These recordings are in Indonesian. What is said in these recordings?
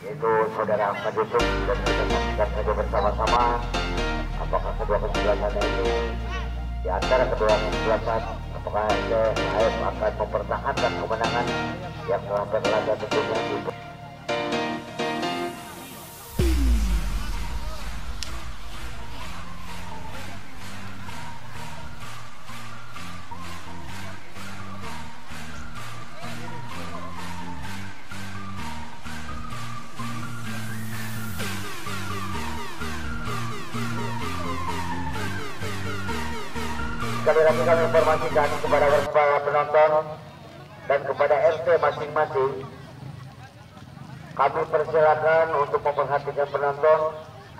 Yaitu saudara Ahmad Yusuf, dan kita saksikan saja bersama-sama apakah kedua kesebelasan ini di antara kedua kesebelasan apakah AF akan mempertahankan kemenangan yang telah berlaga tentunya di sekali lagi kami informasikan kepada para penonton dan kepada RT masing-masing, kami persilakan untuk memperhatikan penonton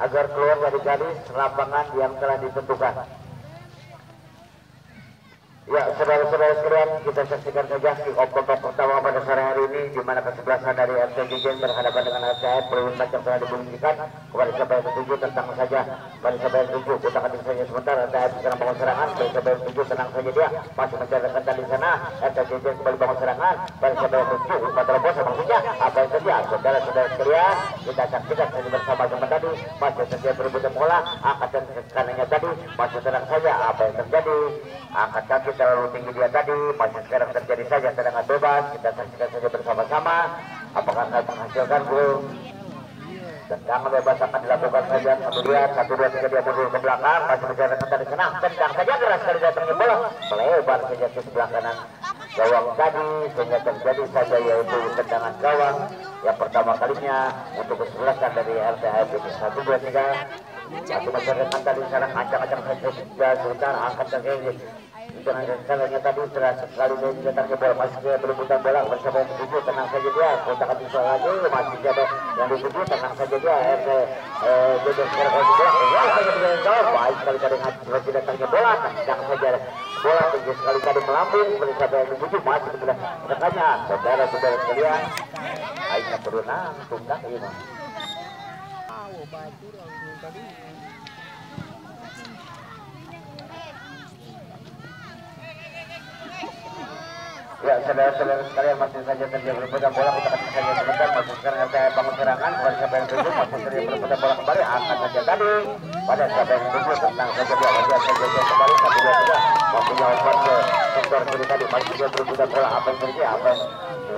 agar keluar dari garis lapangan yang telah ditentukan. Ya, saudara-saudara sekalian, kita saksikan saja kick-off babak pertama pada sore hari ini, di mana kesebelasan dari RT Jejen berhadapan dengan RCF Perwin Macam telah dibunyikan. Kepada siapa yang setuju tentang saja, kepada siapa yang setuju kita akan saja sebentar. RCF sekarang bangun serangan, kepada siapa yang setuju tenang saja dia masih mencari rekan di sana. RT Jejen kembali bangun serangan, kepada siapa yang setuju umpan terobos maksudnya apa yang terjadi. Saudara-saudara sekalian, kita saksikan saja bersama-sama tadi masih saja berebutan bola, angkat kanannya tadi masih tenang saja apa yang terjadi. Angkat kaki terlalu tinggi dia tadi, masih sekarang terjadi saja tendangan bebas. Kita saksikan saja bersama-sama apakah akan menghasilkan gol. Tendangan bebas akan dilakukan saja. Kemudian 1, 2, 3 dia mundur ke belakang, masih menjaga tentang di sana. Tendang saja keras sekali datangnya bola, melebar saja ke sebelah kanan gawang tadi, sehingga terjadi saja yaitu tendangan gawang yang pertama kalinya untuk kesebelasan dari RTHF ini. 1, 2, 3 masih menjaga tadi di sana, ancang-ancang saja sebentar, angkat kaki dengan caranya tadi telah sekali datangnya bola, masih dia berebutan bola bersama yang dituju, tenang saja dia kontak bisa lagi, masih ada yang dituju, tenang saja dia Jejen sekarang kalau bola saja dengan jauh, baik sekali tadi tidak datangnya bola, tenang saja bola tinggi sekali tadi melambung bersama yang dituju, masih benar rekannya. Saudara-saudara sekalian, akhirnya turunan tunggang ini. Ya, saudara-saudara sekalian, masih saja terjadi berebutan bola, kita akan saja sebentar, masih sekarang saya bangun serangan, pada siapa yang tuju, masih terjadi berebutan bola kembali, angkat saja tadi, pada siapa yang tuju, tentang saja dia, wajah saja kembali, 1, 2, 3, waktunya umpan ke sektor kiri tadi, masih dia berebutan bola, apa yang terjadi, apa yang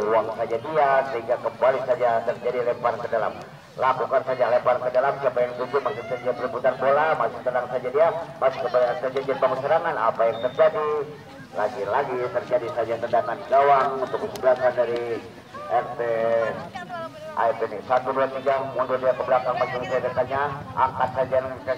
uang saja dia, sehingga kembali saja terjadi lempar ke dalam. Lakukan saja lempar ke dalam, siapa yang tuju, masih saja berebutan bola, masih tenang saja dia, masih kembali saja dia bangun serangan, apa yang terjadi. Lagi-lagi terjadi saja tendangan gawang untuk kesebelasan dari RT AF ini. 1, 2, 3 mundur dia ke belakang, masih saya katanya, angkat saja ke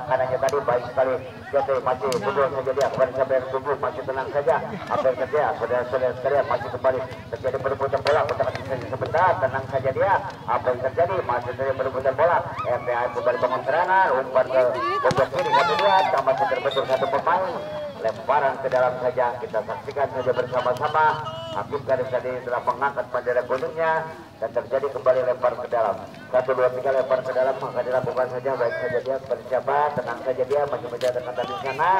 kanannya tadi, baik sekali jadi masih mundur saja dia kepada siapa yang tunggu, masih tenang saja apa yang terjadi. Saudara-saudara sekalian, masih kembali terjadi berebutan bola, kita saja sebentar, tenang saja dia apa yang terjadi, masih terjadi berebutan bola. RT AF kembali bangun serangan, umpan ke pojok kiri, kemudian masih terbentur satu pemain, lemparan ke dalam saja. Kita saksikan saja bersama-sama. Hakim garis tadi telah mengangkat bendera kuningnya dan terjadi kembali lempar ke dalam. 1, 2, 3 lempar ke dalam, maka dilakukan saja, baik saja dia bersiapa, tenang saja dia masih menjaga tadi di sana.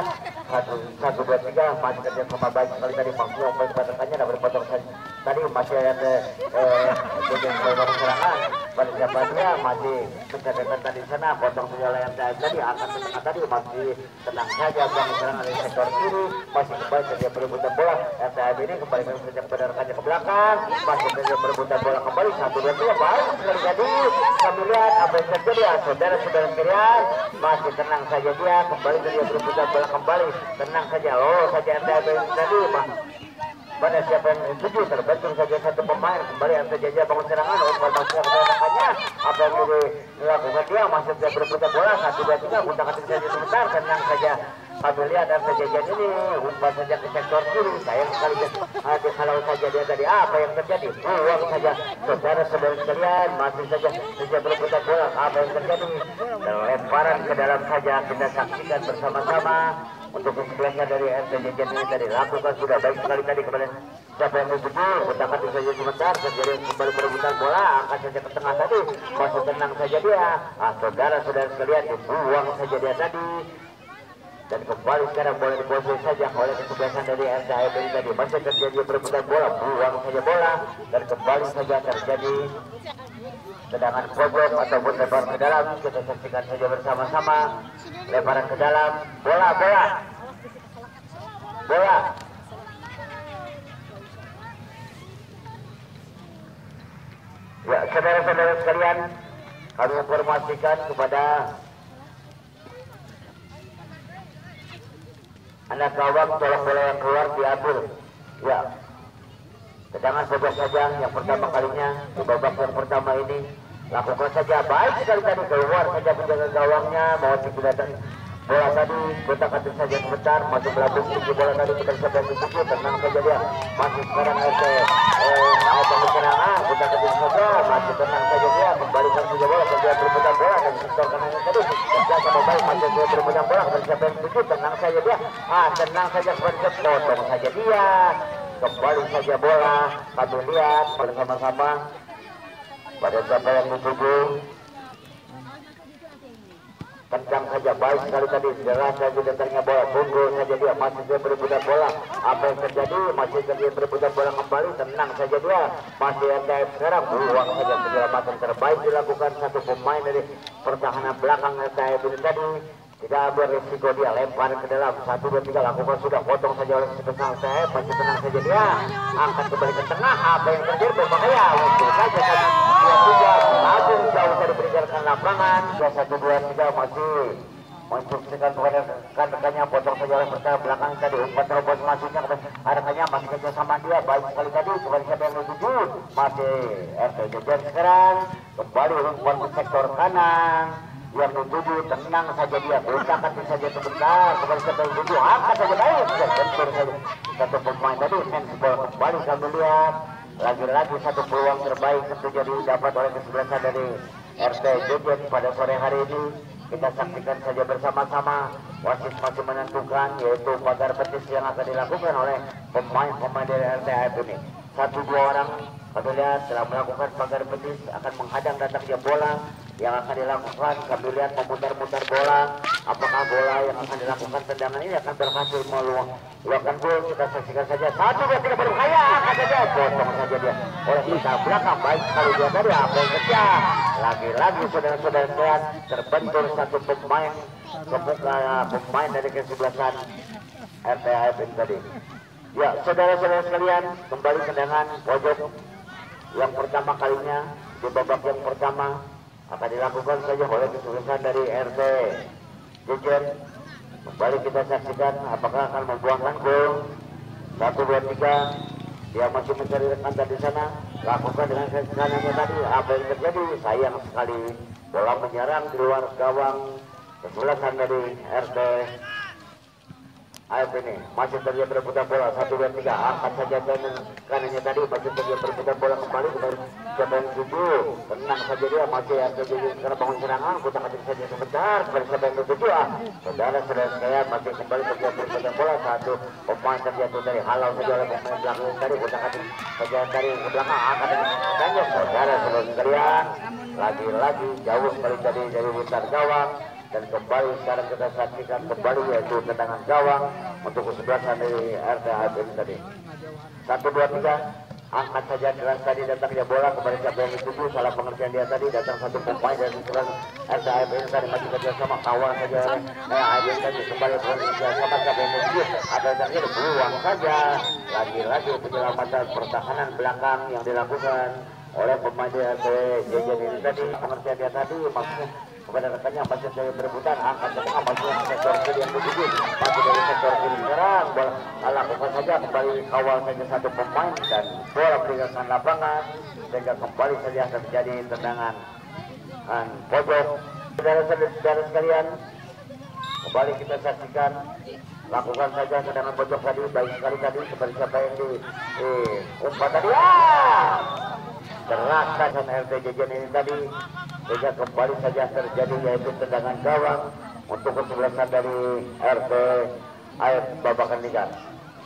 1, 2, 3 masih kerja sama baik sekali tadi, maksudnya umpan kebatangannya dan berpotong saja tadi, masih ada Jejen serangan serangan pada siapa dia, masih menjaga tadi di sana, potong saja layar tadi, angkat ke tengah tadi, masih tenang saja bangun serangan dari sektor kiri, masih kembali saja berebutan bola. RTHF ini kembali saja pada rekannya ke belakang, masih saja berebutan bola kembali. 1, 2, 3 baik sekali tadi. Kami lihat apa yang terjadi ya, saudara-saudara sekalian, masih tenang saja dia, kembali saja berebutan bola kembali, tenang saja, saja RTHF tadi pada siapa yang setuju, terbentur saja satu pemain, kembali RT Jejen bangun serangan, umpan masuk ke rekannya, apa yang dilakukan dia, masih saja berebutan bola. 1, 2, 3 guntakan saja sebentar, tenang saja. Kami lihat RT Jejen ini umpan saja ke sektor kiri, sayang sekali kalau saja dia tadi apa yang terjadi, buang saja. Saudara-saudara sekalian, masih saja berebutan bola, apa yang terjadi, lemparan ke dalam saja. Kita saksikan bersama-sama untuk kesebelasan dari RT Jejen ini tadi lakukan sudah baik sekali tadi. Kemudian siapa yang dituju, guntakan saja sebentar, terjadi kembali berebutan bola, angkat saja ke tengah tadi, masih tenang saja dia. Saudara-saudara sekalian, dibuang saja dia tadi, dan kembali sekarang boleh diposisi saja oleh kesebelasan dari RTHF ini tadi, masih terjadi berebutan bola, buang saja bola, dan kembali saja terjadi tendangan pojok ataupun lebar ke dalam. Kita saksikan saja bersama-sama. Lebaran ke dalam, bola. Ya, saudara-saudara sekalian, kami informasikan kepada anak gawang, tolong bola yang keluar diambil. Ya, tendangan pojok saja yang pertama kalinya di babak yang pertama ini. Lakukan saja baik sekali tadi, keluar saja penjaga gawangnya, mau datang bola tadi, kotak atur saja sebentar, masuk melambung tinggi bola tadi, kita bisa bantu tenang saja dia. Masih sekarang penyerangan, kotak atur saja, masih tenang saja dia, kembalikan saja bola, saja berputar bola dan sektor kanannya tadi, kerja sama baik, masih saja berputar bola, kepada siapa yang setuju, tenang saja dia, tenang saja sebentar, potong saja dia, kembali saja bola, kami lihat bersama-sama pada siapa yang dituju. Kencang saja baik sekali tadi, jelas saja datangnya bola, tunggu saja dia, masih dia berebutan bola. Apa yang terjadi? Masih dia berebutan bola kembali, tenang saja dia, masih ada sekarang, buang saja penyelamatan terbaik dilakukan satu pemain dari pertahanan belakang LTF ini tadi. Tidak berisiko, dia lempar ke dalam, 1, 2, 3 lakukan sudah, potong saja oleh sebesar saya, masih tenang saja dia, angkat kembali ke tengah. Apa yang terjadi berbahaya, untuk saja 1, 2, 3 langsung jauh dari meninggalkan lapangan. 1, 2, 3 masih mensuksikan kepada rekan-rekannya, potong saja oleh pertahanan belakang tadi, umpan terobos masuknya kepada rekannya, masih kerja sama dia, baik sekali tadi, kepada siapa yang menuju, masih RT Jejer sekarang, kembali umpan ke sektor kanan, yang menuju, tenang saja dia, usahakan saja sebentar, kepada siapa yang menuju, angkat saja baik, bentur saja satu pemain tadi, bola kembali kami lihat, lagi-lagi satu peluang terbaik tentu jadi dapat oleh kesebelasan dari RT Jejen pada sore hari ini. Kita saksikan saja bersama-sama, wasit masih menentukan yaitu pagar betis yang akan dilakukan oleh pemain-pemain dari RTF ini. 1-2 orang kami lihat telah melakukan pagar betis, akan menghadang datangnya bola yang akan dilakukan. Kami lihat memutar-mutar bola, apakah bola yang akan dilakukan tendangan ini akan berhasil meluangkan gol. Kita saksikan saja, 1, 2, 3 berbahaya, angkat saja, potong saja dia oleh kita belakang, baik sekali dia tadi, apa yang kerja, lagi-lagi saudara-saudara lihat terbentur satu pemain pemain dari kesebelasan RTF ini tadi. Ya, saudara-saudara sekalian, kembali tendangan pojok yang pertama kalinya di babak yang pertama akan dilakukan saja oleh kesebelasan dari RT Jejer. Kembali kita saksikan apakah akan membuangkan gol. 1, 2, 3, dia masih mencari rekan di sana, lakukan dengan kanannya tadi, apa yang terjadi? Sayang sekali bola menyerang di luar gawang kesebelasan dari RT AF ini. Masih terjadi berebutan bola, 1, 2, 3, angkat saja kanannya tadi, masih terjadi berebutan bola kembali kepada siapa yang tuju, tenang saja dia, masih RT Jejer sekarang bangun serangan, kita kasih saja sebentar kepada siapa yang tuju. Saudara-saudara sekalian, masih kembali terjadi berebutan bola, satu pemain terjatuh dari halau saja oleh pemain belakang tadi, kita kasih saja dari belakang, angkat saja saudara-saudara sekalian, lagi-lagi jauh sekali tadi dari luar gawang. Dan kembali sekarang kita saksikan kembali yaitu tendangan gawang untuk kesebelasan dari RTF ini tadi. 1, 2, 3, angkat saja jelas tadi datangnya bola kepada siapa yang dituju, salah pengertian dia tadi, datang satu pemain dari sebelah RTF ini tadi, masih kerja sama kawal saja oleh RTF tadi, kembali kerja sama siapa yang dituju, ada yang terjadi buang saja, lagi-lagi penyelamatan pertahanan belakang yang dilakukan oleh pemain RT Jejen ini tadi, pengertian dia tadi maksudnya kepada rekannya, masih dari berebutan, angkat ke tengah, masih dari sektor kiri yang dituju, masih dari sektor kiri serang, bola lakukan saja, kembali kawal saja satu pemain dan bola meninggalkan lapangan, sehingga kembali saja terjadi tendangan pojok. Saudara-saudara sekalian, kembali kita saksikan, lakukan saja tendangan pojok tadi, baik sekali tadi, seperti siapa yang di umpan tadi, terlaksana RT Jejen ini tadi, sehingga kembali saja terjadi yaitu tendangan gawang untuk kesebelasan dari RT AF Babakan Liga.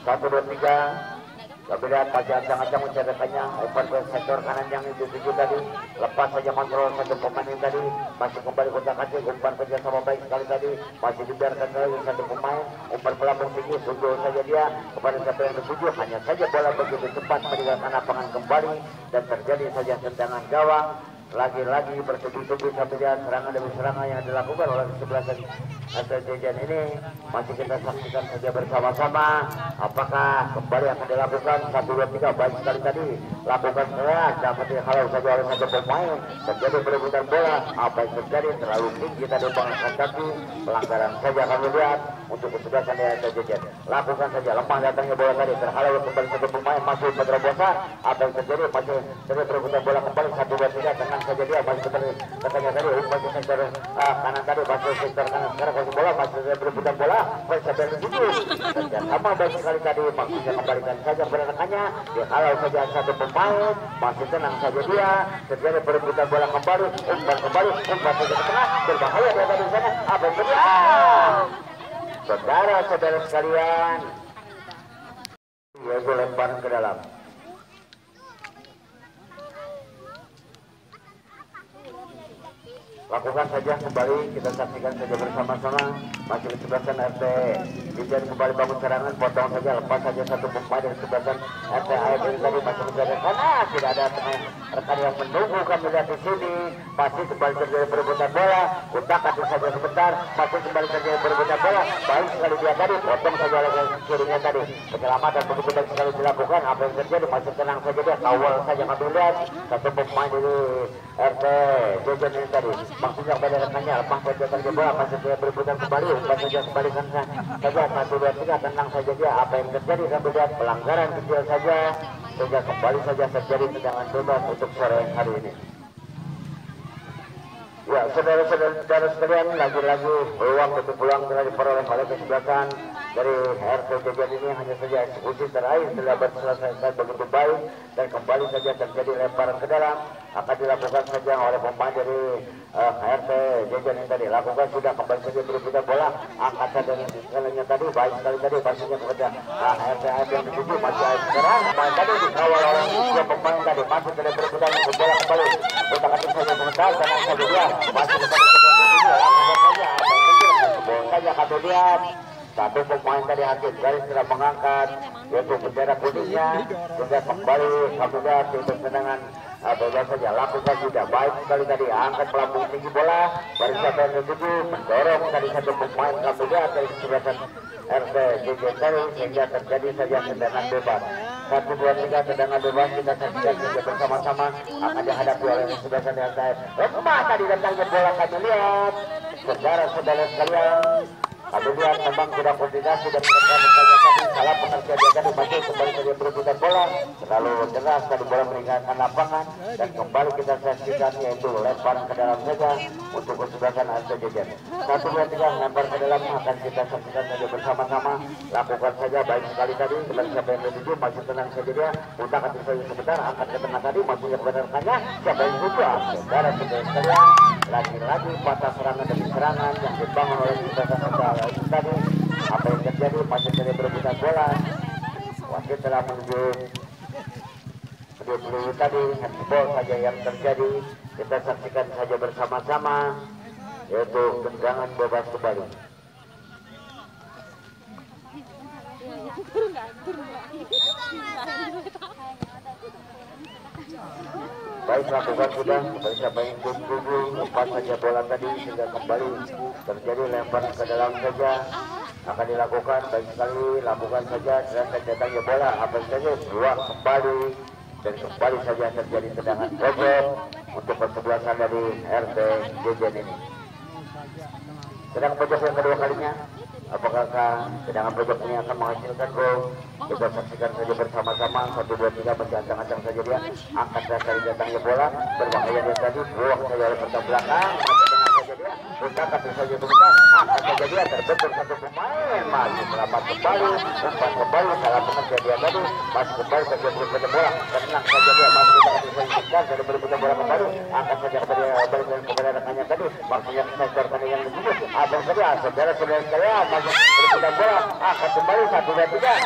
1, 2, 3, kami lihat Pak Ancang-Ancang mencetakkannya, umpan ke sektor kanan yang dituju tadi, lepas saja kontrol satu pemain ini tadi, masih kembali kontak kaki, umpan kerja sama baik sekali tadi, masih dibiarkan lagi satu pemain, umpan pelambung tinggi, tujuh saja dia kepada siapa yang dituju, hanya saja bola begitu cepat meninggalkan lapangan kembali dan terjadi saja tendangan gawang lagi-lagi bertubi-tubi satu jalan serangan demi serangan yang dilakukan oleh sebelah jajan ini. Masih kita saksikan saja bersama-sama apakah kembali akan dilakukan 1, 2, 3. Baik sekali tadi lakukan keras dapat dihalau saja oleh satu pemain, terjadi perebutan bola. Apa yang terjadi terlalu tinggi tadi mengangkat kaki, pelanggaran saja kami lihat untuk kesebelasan dari jajan. Lakukan saja lemah datangnya bola tadi, terhalau kembali satu pemain, masuk penerobosan. Apa yang terjadi masih terjadi perebutan bola kembali 1, 2, 3. Tenang saja dia masih seperti katanya tadi masih sektor kanan tadi, masuk sektor kanan sekarang masih bola masih berebutan bola sampai begitu sama baik sekali tadi maksudnya kembalikan saja keberanakannya, dihalau saja satu pemain, masih tenang saja dia, terjadi perebutan bola kembali, umpan saja ke tengah, berbahaya dia dari sana. Apa yang terjadi? Saudara-saudara sekalian, yaitu lemparan ke dalam. Lakukan saja kembali, kita saksikan saja bersama-sama. Masih di sebelah RT Dijan kembali bangun serangan, potong saja, lepas saja satu pemain dari sebelah RT AF ini tadi masih menjaga karena tidak ada rekan yang menunggu. Kami lihat di sini masih kembali terjadi perebutan bola, utak kasih saja sebentar, masih kembali terjadi perebutan bola. Baik sekali dia tadi, potong saja oleh kirinya tadi. Penyelamatan begitu baik sekali dilakukan. Apa yang terjadi masih tenang saja dia, kawal saja kami lihat satu pemain dari RT Dijan ini tadi. Maksudnya kepada rekannya lepas saja terjadi bola, masih dia berebutan kembali, lepas saja kembali saja 1, 2, 3. Tenang saja dia. Apa yang terjadi kami lihat pelanggaran kecil saja sehingga kembali saja terjadi tendangan bebas untuk sore hari ini. Ya, saudara-saudara sekalian, lagi-lagi peluang untuk pulang telah diperoleh oleh kesebelasan dari RT Jajan ini. Hanya saja eksekusi terakhir telah selesai begitu baik dan kembali saja terjadi lemparan ke dalam, akan dilakukan saja oleh pemain dari RT Jajan ini tadi. Lakukan sudah, kembali saja berputar bola, angkat saja dengan tadi baik sekali tadi pastinya kepada RT yang dituju, masih sekarang pemain tadi dikawal oleh dua pemain tadi, masih tidak berputar bola kembali, kita kasih saja sebentar tenang saja dia, masih saja kami lihat satu pemain tadi hakim garis sudah mengangkat yaitu bendera kuningnya, sehingga kembali kami lihat untuk tendangan bebas saja. Lakukan sudah baik sekali tadi, angkat pelampung tinggi bola dari siapa yang dituju, mendorong tadi satu pemain kami lihat dari sebelah RT Jajan sehingga terjadi saja tendangan bebas. 1, 2, 3 tendangan bebas kita saksikan saja bersama-sama akan dihadapi oleh sebelah RT. Lemah tadi datangnya bola kami lihat, saudara-saudara sekalian. Kami lihat memang sudah koordinasi dan menekan tadi salah pengertian dia tadi, masih kembali saja berebutan bola terlalu deras tadi bola meninggalkan lapangan dan kembali kita saksikan yaitu lemparan ke dalam saja untuk kesebelasan RT Jajan. 1, 2, 3 lempar ke dalam akan kita saksikan saja bersama-sama. Lakukan saja baik sekali tadi, kembali siapa yang dituju, masih tenang saja dia, utak hati saja sebentar, angkat ke tengah tadi, masih kepada rekannya, siapa yang dituju, saudara-saudara sekalian, lagi-lagi patah serangan demi serangan yang dibangun oleh kita tadi. Apa yang terjadi masih terjadi berebutan bola, wasit telah menuju tadi, handball saja yang terjadi, kita saksikan saja bersama-sama yaitu tendangan bebas kembali. Baik, lakukan sudah, kembali siapa yang tunggu, lepas saja bola tadi sehingga kembali terjadi lemparan ke dalam saja akan dilakukan. Baik sekali, lakukan saja dan datangnya bola apa saja buang kembali dan kembali saja terjadi tendangan pojok untuk kesebelasan dari RT Jajan ini. Tendangan pojok yang kedua kalinya, apakah tendangan pojok ini akan menghasilkan gol? Kita saksikan saja bersama-sama. 1, 2, 3 masih ancang-ancang saja dia, angkat dari datangnya bola, berbahaya dia tadi, buang saja oleh pertama belakang, masih tenang saja dia, kita kasih saja sebentar, angkat saja dia, terbentur satu pemain, masih selamat kembali, umpan kembali, salah pengertian dia tadi, masih kembali terjadi berebutan bola, tenang saja dia, masih kita kasih saja sebentar, dari berebutan bola kembali, angkat saja kepada rekannya tadi, maksudnya sektor tadi yang dituju, abang saja, saudara-saudara sekalian, masih berebutan bola, angkat kembali 1, 2, 3,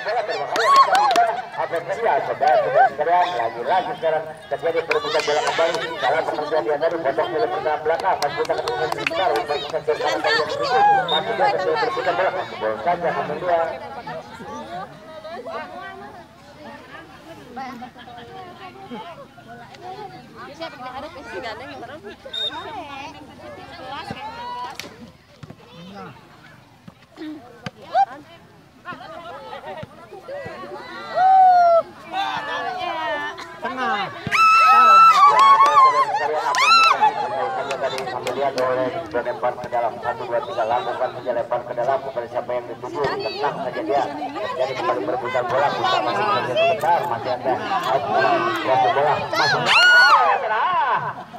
bola berbahaya apa saja, saudara-saudara sekalian, lagi-lagi sekarang terjadi perebutan bola kembali, salah pengertian dia tadi, potong dari pertama belakang, masih kita ketemu sebentar, untuk sektor kanan tadi yang dituju, masih dia terjadi perebutan bola, bola saja kami lihat. Tengah. Kemudian oleh lempar ke dalam 1, 2, 3 lakukan saja lempar ke dalam kepada siapa yang dituju, tenang saja dia. Jadi kembali berebutan bola, bisa masih saja sebentar, masih ada bola masuk.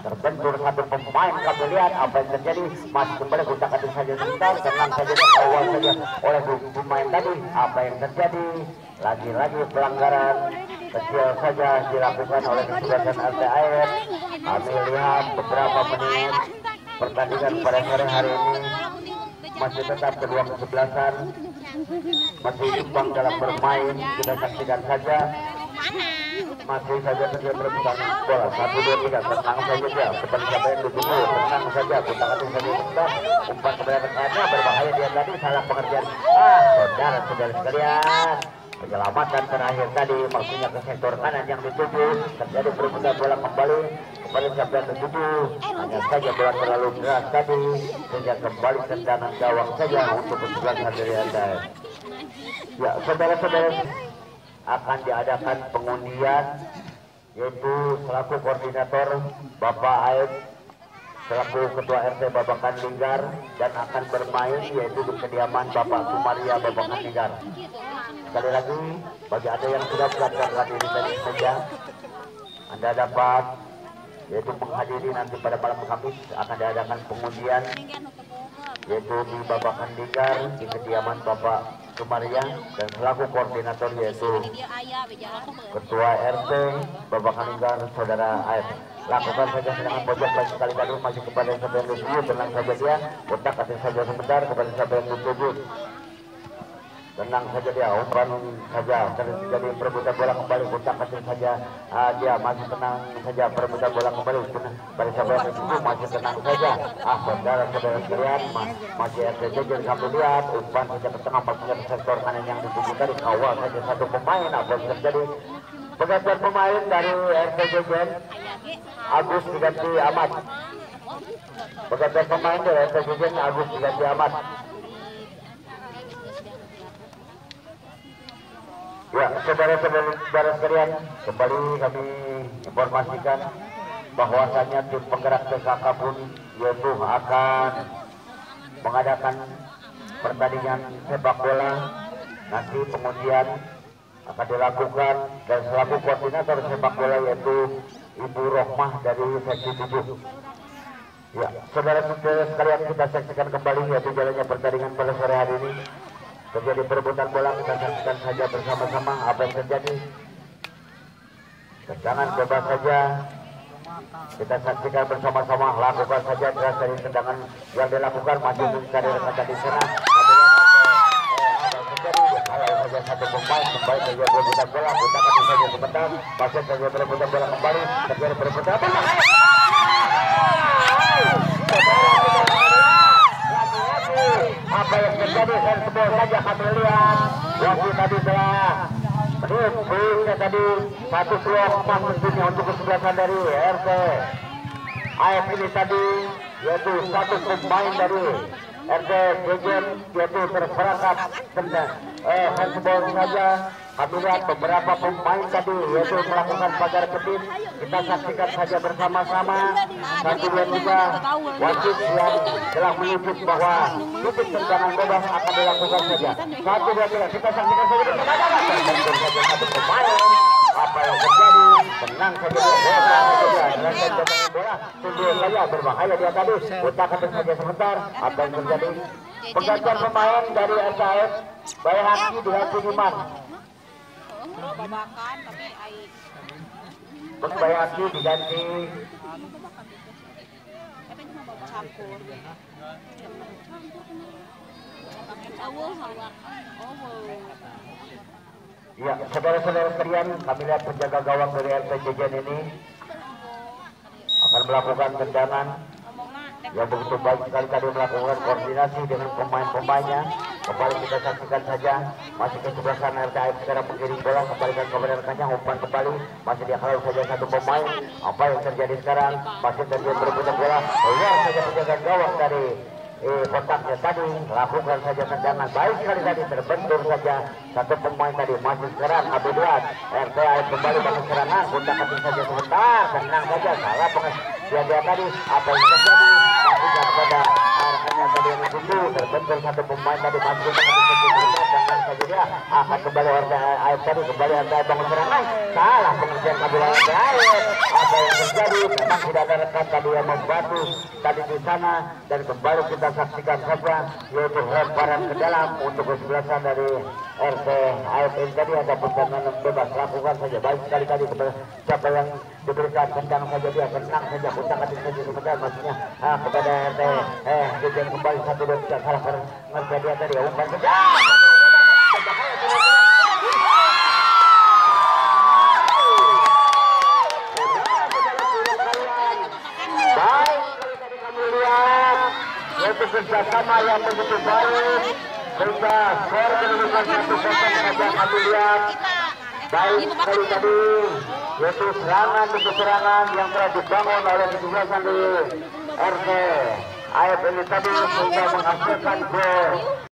Terbentur satu pemain, kami lihat apa yang terjadi. Masih kembali kita kasih saja sebentar, tenang saja dia, awal saja oleh pemain tadi. Apa yang terjadi? Lagi-lagi pelanggaran kecil saja dilakukan oleh kesebelasan LTAF. Kami lihat beberapa menit pertandingan pada sore hari ini masih tetap kedua kesebelasan masih imbang dalam bermain. Kita saksikan saja masih saja terjadi perebutan bola 1, 2, 3 tenang saja dia seperti siapa yang ditunggu, tenang saja kita kasih saja sebentar, umpan kepada rekannya berbahaya dia tadi, salah pengertian. Saudara-saudara sekalian, penyelamatan terakhir tadi maksudnya ke sektor kanan yang dituju, terjadi perebutan bola kembali kepada siapa yang dituju, hanya saja bola terlalu keras tadi sehingga kembali tendangan gawang saja untuk kesebelasan dari Anda. Ya, saudara-saudara, akan diadakan pengundian yaitu selaku koordinator Bapak Aib, selaku ketua RT Babakan Linggar, dan akan bermain yaitu di kediaman Bapak Sumaria Babakan Linggar. Sekali lagi bagi Anda yang sudah mendaftarkan diri tadi saja, Anda dapat yaitu menghadiri nanti pada malam Kamis akan diadakan pengundian yaitu di Babakan Linggar di kediaman Bapak Sumaria, dan selaku koordinator yaitu ketua RT Babakan Linggar Saudara Aib. Lakukan saja serangan pojok baik sekali tadi masih kepada siapa yang dituju, tenang saja dia, otak kasih saja sebentar kepada siapa yang dituju, tenang saja dia, umpan saja terjadi perebutan bola kembali, otak kasih saja dia masih tenang saja, perebutan bola kembali pada siapa yang dituju, masih tenang saja. Saudara-saudara sekalian, masih RTJ jadi kami lihat umpan saja ke tengah maksudnya ke sektor kanan yang dituju tadi, kawal saja satu pemain. Apa yang terjadi? Pergantian pemain dari RTJ Agus diganti Ahmad. Pergantian pemain dari RTJ Agus diganti Ahmad. Ya, saudara-saudara sekalian, kembali kami informasikan bahwasanya tim penggerak PKK pun yaitu akan mengadakan pertandingan sepak bola. Nanti pengundian akan dilakukan dan selaku koordinator sepak bola yaitu Ibu Rohmah dari seksi 7. Ya, saudara-saudara sekalian, kita saksikan kembali yaitu jalannya pertandingan pada sore hari ini. Terjadi perebutan bola, kita saksikan saja bersama-sama apa yang terjadi. Tendangan bebas saja kita saksikan bersama-sama, lakukan saja keras dari tendangan yang dilakukan masih mencari rekan di sana. Kalau saja satu pemain kembali saja perebutan bola, kita kasih saja sebentar, masih saja perebutan bola kembali, terjadi perebutan bola. Apa yang terjadi handball saja kami lihat. Wasit tadi telah meniupnya tadi satu blok emas tentunya untuk kesebelasan dari RT AF ini tadi, yaitu satu pemain dari RT Jejen yaitu terperangkap handball saja. Kami lihat beberapa pemain tadi yaitu melakukan pagar kedip. Kita saksikan saja bersama-sama. 1, 2, 3 wasit yang telah menyebut bahwa titik tendangan bebas akan dilakukan saja. 1, 2, 3 kita saksikan saja bersama-sama. Terbentur saja satu pemain. Apa yang terjadi? Tenang saja bola. Tunggu saja, berbahaya dia tadi. Kita akan saja sebentar. Apa yang terjadi? Pergantian pemain dari RKF Bayhaki diganti Diman. Babakan tapi ai Bayhaki diganti campur. Ya, saudara-saudara sekalian, kami lihat penjaga gawang dari RT Jejen ini akan melakukan tendangan yang begitu baik sekali tadi, melakukan koordinasi dengan pemain-pemainnya. kembali kita saksikan saja masih kesebelasan RTAF sekarang menggiring bola kembalikan kepada rekannya, umpan kembali masih dia kalau saja satu pemain. Apa yang terjadi sekarang? Masih terjadi berebutan bola, keluar saja penjaga gawang dari kotaknya tadi, lakukan saja tendangan baik sekali tadi, terbentur saja satu pemain tadi. Masih sekarang Abu Duat RTAF kembali bangun serangan, gundak kaki saja sebentar, tenang saja, salah dia tadi. Apa yang terjadi? Lakukan kepada arahnya tadi yang itu, terbentur satu pemain tadi, masih gundak kaki saja sebentar, tenang saja dia akan kembali RTAF tadi, kembali RTAF bangun serangan, salah pengerjaan Abu Duat RTAF. Apa yang terjadi? Memang tidak ada rekan tadi yang membantu tadi di sana, dan kembali kita saksikan saja yaitu lemparan ke dalam untuk kesebelasan dari RTAF ini tadi. Ada tendangan bebas, lakukan saja baik sekali tadi kepada siapa yang diberikan tendang saja dia, tenang saja, putar kaki saja sebentar maksudnya kepada RTAF kembali 1-2-3, salah pengertian dia tadi, umpan saja. Itu kerjasama yang begitu baik sehingga skor kedudukan 1-0 saja kami lihat baik sekali tadi, yaitu serangan demi serangan yang telah dibangun oleh kesebelasan di RTAF ini tadi sehingga menghasilkan gol.